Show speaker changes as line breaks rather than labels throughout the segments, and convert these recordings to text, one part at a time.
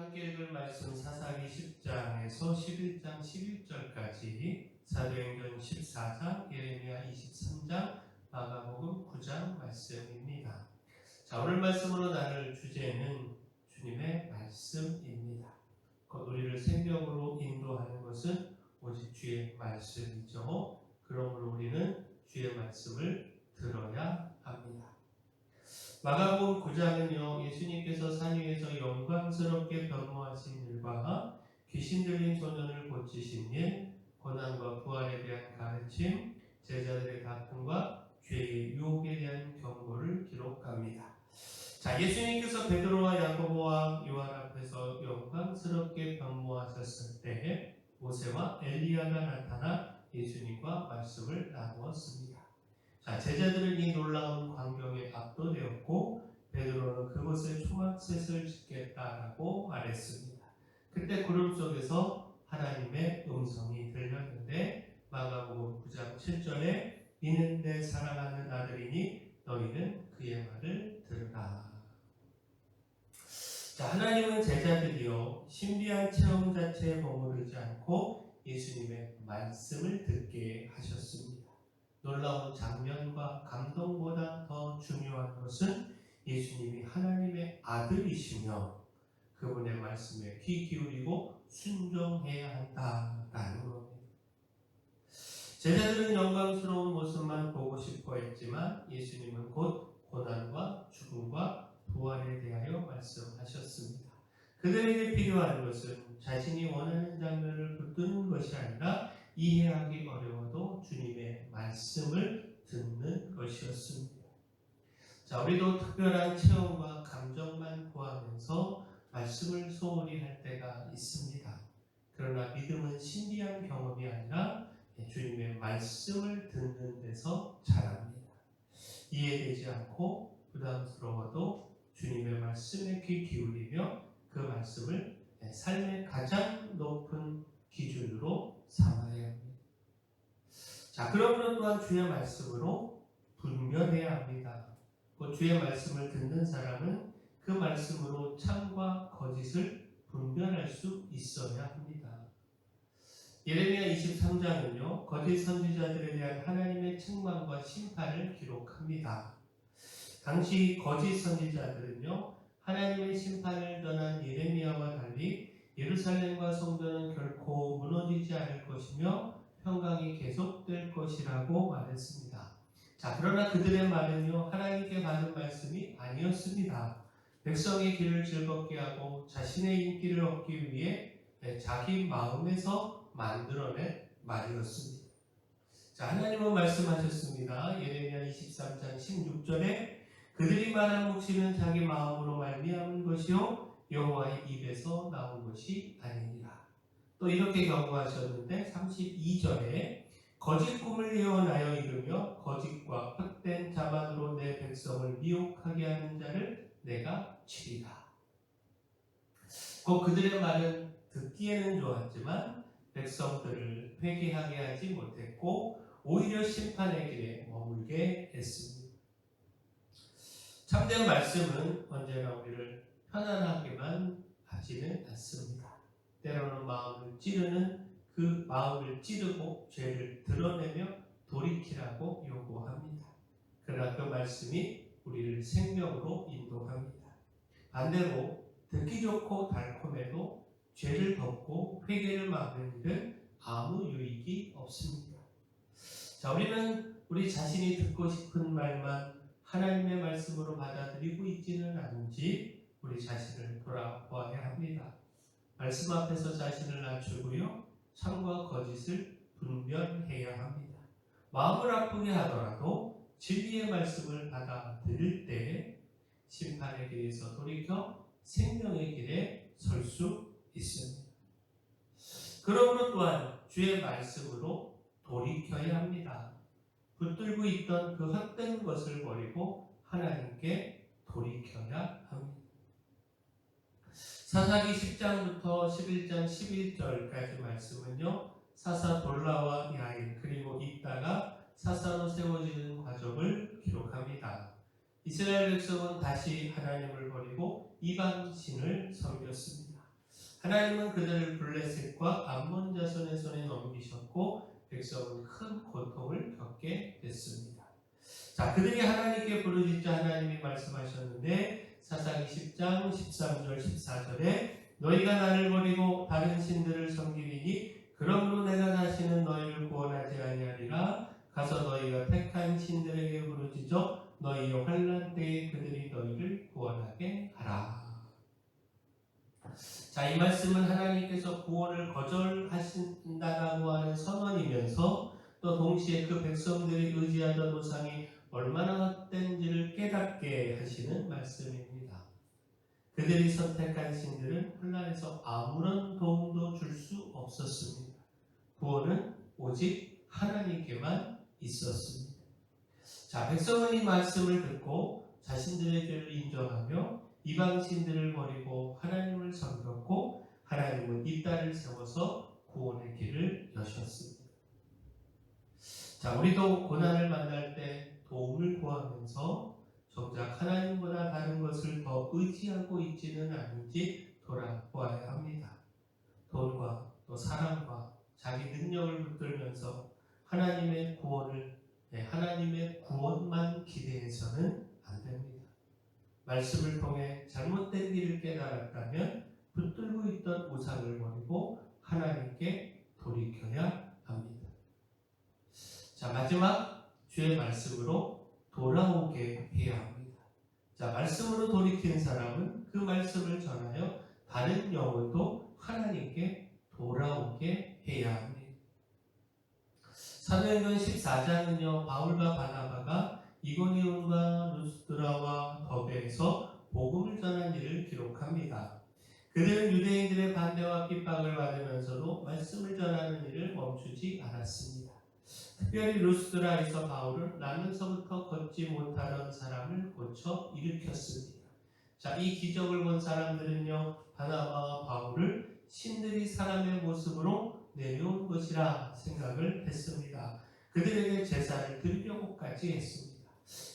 함께 읽을 말씀 사사기 10장에서 11장 11절까지, 사도행전 14장, 예레미야 23장, 마가복음 9장 말씀입니다. 자, 오늘 말씀으로 나눌 주제는 주님의 말씀입니다. 우리를 생명으로 인도하는 것은 오직 주의 말씀이죠. 그러므로 우리는 주의 말씀을 들어야 합니다. 마가복음 9장은요, 예수님께서 산 위에서 영광스럽게 변모하신 일과 귀신 들린 소년을 고치신 일, 고난과 부활에 대한 가르침, 제자들의 다툼과 죄의 유혹에 대한 경고를 기록합니다. 자, 예수님께서 베드로와 야고보와 요한 앞에서 영광스럽게 변모하셨을 때 모세와 엘리야가 나타나 예수님과 말씀을 나누었습니다. 자, 제자들은 이 놀라운 광경에 압도되었고 베드로는 그곳에 초막셋을 짓겠다라고 말했습니다. 그때 구름 속에서 하나님의 음성이 들렸는데 마가복음 9장 7절에 이는 내 사랑하는 아들이니 너희는 그의 말을 들으라. 자, 하나님은 제자들이요 신비한 체험 자체에 머무르지 않고 예수님의 말씀을 듣게 하셨습니다. 놀라운 장면과 감동보다 더 중요한 것은 예수님이 하나님의 아들이시며 그분의 말씀에 귀 기울이고 순종해야 한다라는 겁니다. 제자들은 영광스러운 모습만 보고 싶어 했지만 예수님은 곧 고난과 죽음과 부활에 대하여 말씀하셨습니다. 그들에게 필요한 것은 자신이 원하는 장면을 붙드는 것이 아니라 이해하기 어려워도 주님의 말씀을 듣는 것이었습니다. 자, 우리도 특별한 체험과 감정만 구하면서 말씀을 소홀히 할 때가 있습니다. 그러나 믿음은 신비한 경험이 아니라 주님의 말씀을 듣는 데서 자랍니다. 이해되지 않고 부담스러워도 주님의 말씀에 귀 기울이며 그 말씀을 삶의 가장 높은 기준으로 삼아야 합니다. 자, 그러므로 또한 주의 말씀으로 분별해야 합니다. 그 주의 말씀을 듣는 사람은 그 말씀으로 참과 거짓을 분별할 수 있어야 합니다. 예레미야 23장은요, 거짓 선지자들에 대한 하나님의 책망과 심판을 기록합니다. 당시 거짓 선지자들은요, 하나님의 심판을 전한 예레미야와 달리 예루살렘과 성전은 결코 무너지지 않을 것이며 평강이 계속될 것이라고 말했습니다. 자, 그러나 그들의 말은요, 하나님께 받은 말씀이 아니었습니다. 백성의 길을 즐겁게 하고 자신의 인기를 얻기 위해 자기 마음에서 만들어낸 말이었습니다. 자, 하나님은 말씀하셨습니다. 예레미야 23장 16절에 그들이 말한 묵시는 자기 마음으로 말미암은 것이요 여호와의 입에서 나온 것이 아니니라. 또 이렇게 경고하셨는데 32절에 거짓 꿈을 예언하여 이르며 거짓과 헛된 자만으로 내 백성을 미혹하게 하는 자를 내가 치리라. 곧 그들의 말은 듣기에는 좋았지만 백성들을 회개하게 하지 못했고 오히려 심판의 길에 머물게 했습니다. 참된 말씀은 언제나 우리를 편안하게만 하지는 않습니다. 때로는 마음을 찌르는 그 마음을 찌르고 죄를 드러내며 돌이키라고 요구합니다. 그러나 그 말씀이 우리를 생명으로 인도합니다. 반대로 듣기 좋고 달콤해도 죄를 덮고 회개를 막는 일은 아무 유익이 없습니다. 자, 우리는 우리 자신이 듣고 싶은 말만 하나님의 말씀으로 받아들이고 있지는 않은지 우리 자신을 돌아보아야 합니다. 말씀 앞에서 자신을 낮추고요, 참과 거짓을 분별해야 합니다. 마음을 아프게 하더라도 진리의 말씀을 받아들일 때 심판의 길에서 돌이켜 생명의 길에 설 수 있습니다. 그러므로 또한 주의 말씀으로 돌이켜야 합니다. 붙들고 있던 그 헛된 것을 버리고 하나님께 돌이켜야 합니다. 사사기 10장부터 11장 11절까지 말씀은요, 사사 돌라와 야인 그리고 있다가 사사로 세워지는 과정을 기록합니다. 이스라엘 백성은 다시 하나님을 버리고 이방신을 섬겼습니다. 하나님은 그들을 블레셋과 암몬 자손의 손에 넘기셨고 백성은 큰 고통을 겪게 됐습니다. 자, 그들이 하나님께 부르짖자 하나님이 말씀하셨는데 사사기 10장 13절 14절에 너희가 나를 버리고 다른 신들을 섬기리니 그러므로 내가 다시는 너희를 구원하지 아니하리라. 가서 너희가 택한 신들에게 부르짖어 너희의 환난 때에 그들이 너희를 구원하게 하라. 자, 이 말씀은 하나님께서 구원을 거절하신다고 하는 선언이면서 또 동시에 그 백성들이 의지하던 우상이 얼마나 헛된지를 깨닫게 하시는 말씀입니다. 그들이 선택한 신들은 혼란에서 아무런 도움도 줄 수 없었습니다. 구원은 오직 하나님께만 있었습니다. 자, 백성은 이 말씀을 듣고 자신들의 죄를 인정하며 이방 신들을 버리고 하나님을 섬겼고 하나님은 이딸을 세워서 구원의 길을 여셨습니다. 자, 우리도 고난을 만날 때 도움을 구하면서 정작 하나님보다 다른 것을 더 의지하고 있지는 않은지 돌아보아야 합니다. 돈과 또 사랑과 자기 능력을 붙들면서 하나님의 구원만 기대해서는 안 됩니다. 말씀을 통해 잘못된 길을 깨달았다면 붙들고 있던 우상을 버리고 하나님께 돌이켜야 합니다. 자, 마지막 주의 말씀으로 돌아오게 해야 합니다. 자, 말씀으로 돌이킨 사람은 그 말씀을 전하여 다른 영혼도 하나님께 돌아오게 해야 합니다. 사도행전 14장은요, 바울과 바나바가 이고니온과 루스드라와 더베에서 복음을 전한 일을 기록합니다. 그들은 유대인들의 반대와 핍박을 받으면서도 말씀을 전하는 일을 멈추지 않았습니다. 특별히 루스드라에서 바울은 나면서부터 걷지 못하던 사람을 고쳐 일으켰습니다. 자, 이 기적을 본 사람들은요, 바나바와 바울을 신들이 사람의 모습으로 내려온 것이라 생각을 했습니다. 그들에게 제사를 드리려고까지 했습니다.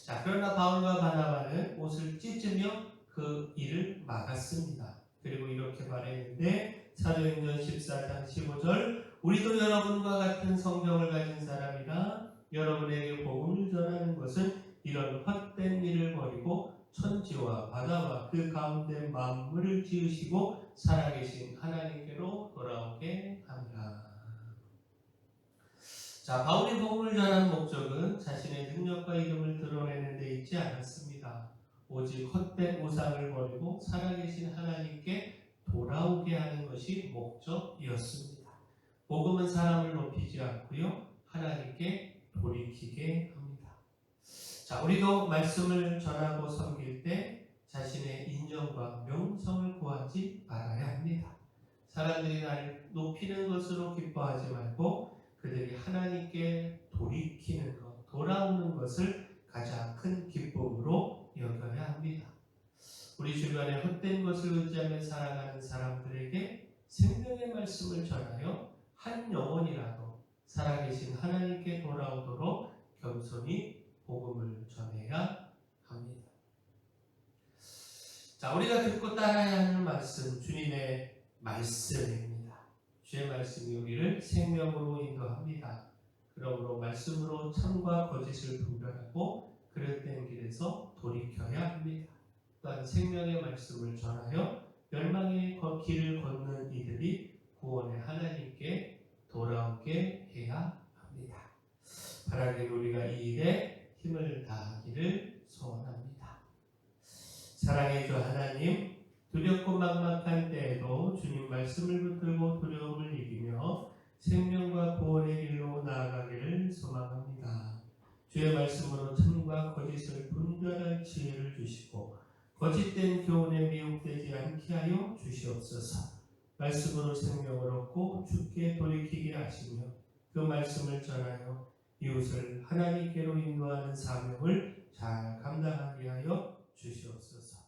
자, 그러나 바울과 바나바는 옷을 찢으며 그 일을 막았습니다. 그리고 이렇게 말했는데 사도행전 14장 15절 우리도 여러분과 같은 성경을 가진 사람이라 여러분에게 복음을 전하는 것은 이런 헛된 일을 버리고 천지와 바다와 그 가운데 만물을 지으시고 살아계신 하나님께로 돌아오게 합니다. 자, 바울이 복음을 전한 목적은 자신의 능력과 이름을 드러내는 데 있지 않았습니다. 오직 헛된 우상을 버리고 살아계신 하나님께 돌아오게 하는 것이 목적이었습니다. 복음은 사람을 높이지 않고요, 하나님께 돌이키게 합니다. 자, 우리도 말씀을 전하고 섬길 때 자신의 인정과 명성을 구하지 말아야 합니다. 사람들이 나를 높이는 것으로 기뻐하지 말고 그들이 하나님께 돌이키는 것, 돌아오는 것을 가장 큰 기쁨으로 여겨야 합니다. 우리 주변에 헛된 것을 의지하며 살아가는 사람들에게 생명의 말씀을 전하여 한 영혼이라도 살아계신 하나님께 돌아오도록 겸손히 복음을 전해야 합니다. 자, 우리가 듣고 따라야 하는 말씀, 주님의 말씀입니다. 주의 말씀이 우리를 생명으로 인도합니다. 그러므로 말씀으로 참과 거짓을 분별하고 그릇된 길에서 돌이켜야 합니다. 또한 생명의 말씀을 전하여 멸망의 길을 걷는 이들이 구원의 하나님께 돌아오게 해야 합니다. 바라기를 우리가 이 일에 힘을 다하기를 소원합니다. 사랑의 주 하나님, 두렵고 막막한 때에도 주님 말씀을 붙들고 두려움을 이기며 생명과 구원의 길로 나아가기를 소망합니다. 주의 말씀으로 참과 거짓을 분별할 지혜를 주시고 거짓된 교훈에 미혹되지 않게 하여 주시옵소서. 말씀으로 생명을 얻고 주께 돌이키게 하시며 그 말씀을 전하여 이웃을 하나님께로 인도하는 사명을 잘 감당하게 하여 주시옵소서.